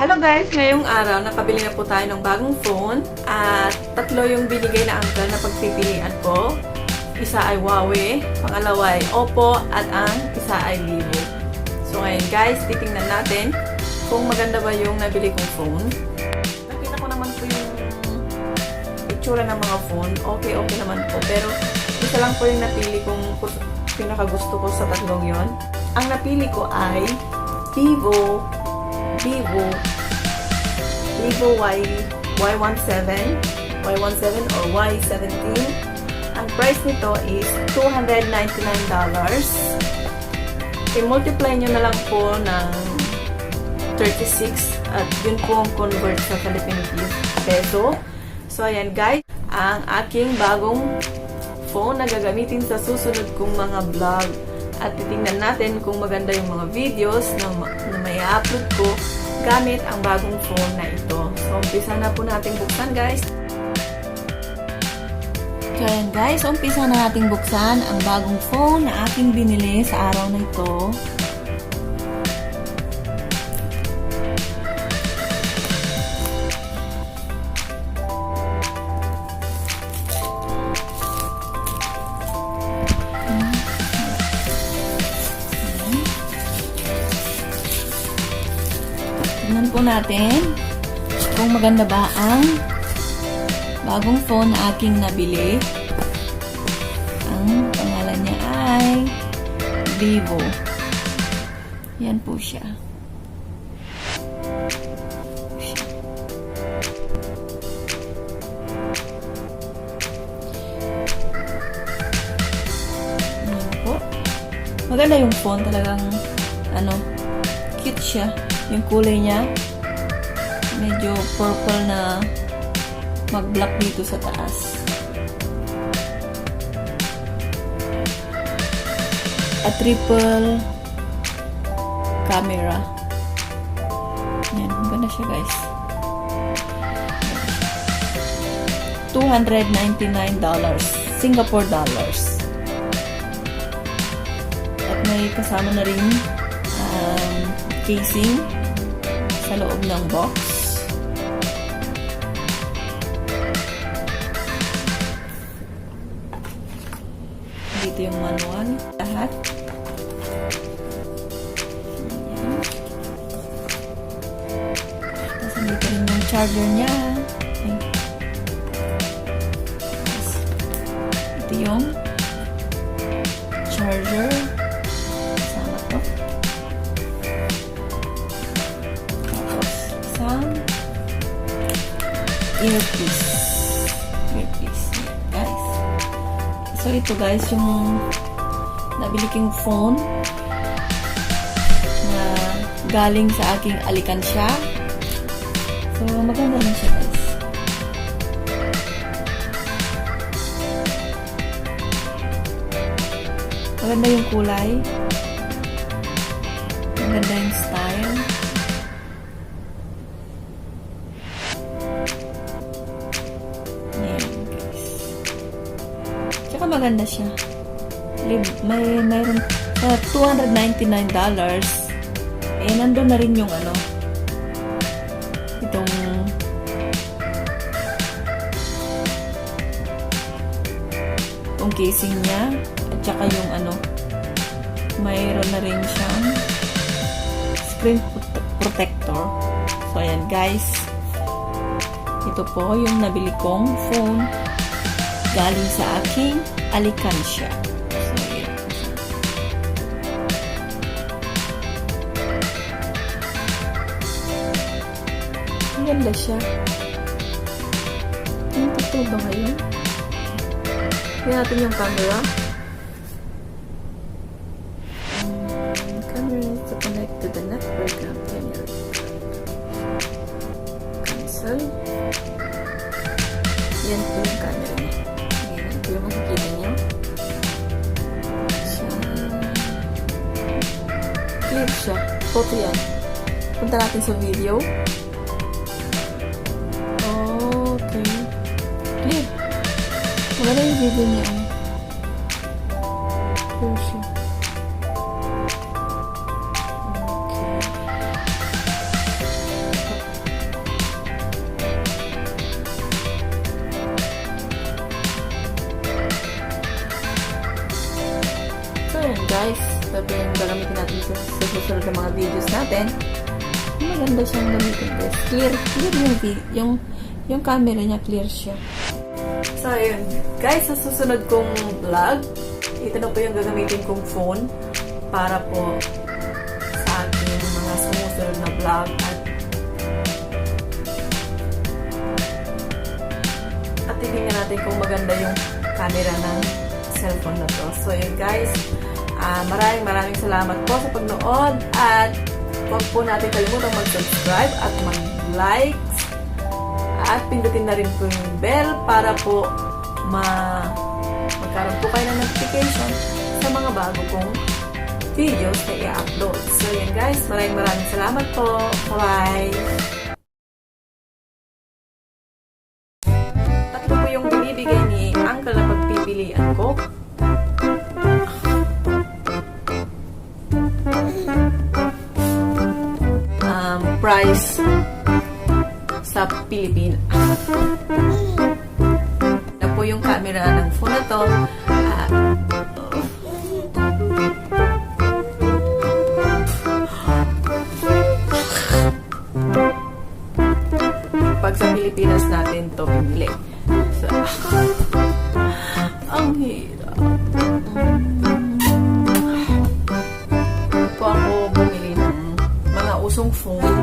Hello guys! Ngayong araw, nakabili na po tayo ng bagong phone at tatlo yung binigay na uncle na pagpipilian ko. Isa ay Huawei, pangalawa ay Oppo at ang isa ay Vivo. So ngayon guys, titingnan natin kung maganda ba yung nabili kong phone. Nakita ko naman po yung itsura ng mga phone. Okay naman po. Pero isa lang po yung napili kong pinakagusto ko sa tatlong yon. Ang napili ko ay Vivo Y17 or Y17. Ang price nito is $299. I-multiply nyo na lang po ng 36 at yun po ang convert sa Philippine peso. So ayan guys, ang aking bagong phone na gagamitin sa susunod kong mga vlog. At titingnan natin kung maganda yung mga videos na may upload ko gamit ang bagong phone na ito. So, umpisa na po natin buksan, guys. So, ayan, guys. Umpisa na natin buksan ang bagong phone na aking binili sa araw na ito. Tingnan po natin kung maganda ba ang bagong phone na aking nabili. Ang pangalan niya ay Vivo. Yan po siya. Yan po. Maganda yung phone, talagang cute siya. Yung kulay niya, medyo purple na mag-black dito sa taas. A triple camera. Yan, maganda siya guys. $299 Singapore dollars. At may kasama na rin casing sa loob ng box. Dito yung manual. Lahat. Ayan. Tapos dito rin yung charger niya. Okay. Ito yung charger. Kasama to. Earpiece guys. So ito guys yung nabili kong phone na galing sa aking alikansya. So maganda rin siya guys. Maganda yung kulay, maganda yung style. Maganda siya. Mayroon sa $299. Nandun na rin yung itong casing niya at saka yung mayroon na rin siyang screen protector. So ayan guys, ito po yung nabili kong phone galing sa aking alikansya. So, yun. Ang ganda siya. Ang totoo ba ngayon? Tignan natin yung camera. Camera to connect to the network. Cancel. Yan po yung camera niya. Yung makikita niyo. Clear siya. Photo yan. Punta natin sa video. Okay. Clear. Maganda yung video niya. Clear siya. Okay. guys. Ito po yung gagamitin natin sa susunod na mga videos natin. Maganda siyang gamitin guys. Clear yung camera niya, clear siya. So, ayun. Guys, sa susunod kong vlog, ito na po yung gagamitin kong phone para po sa ating mga sumusunod na vlog at tingnan natin kung maganda yung camera ng cellphone na to. So, yun guys. Maraming salamat po sa pagnood at huwag po natin kalimutang mag-subscribe at mag-likes at pindutin na rin po yung bell para po magkaroon po kayo ng notification sa mga bago kong videos na i-upload. So, yan guys. Maraming salamat po. Bye! Tatlo po yung binibigay ni Uncle na pagpipilian ko. Price sa Pilipinas. Na po yung camera ng phone na to. Pag sa Pilipinas natin to pinili. So, ang hirap. Po ako bumili ng mga usong phone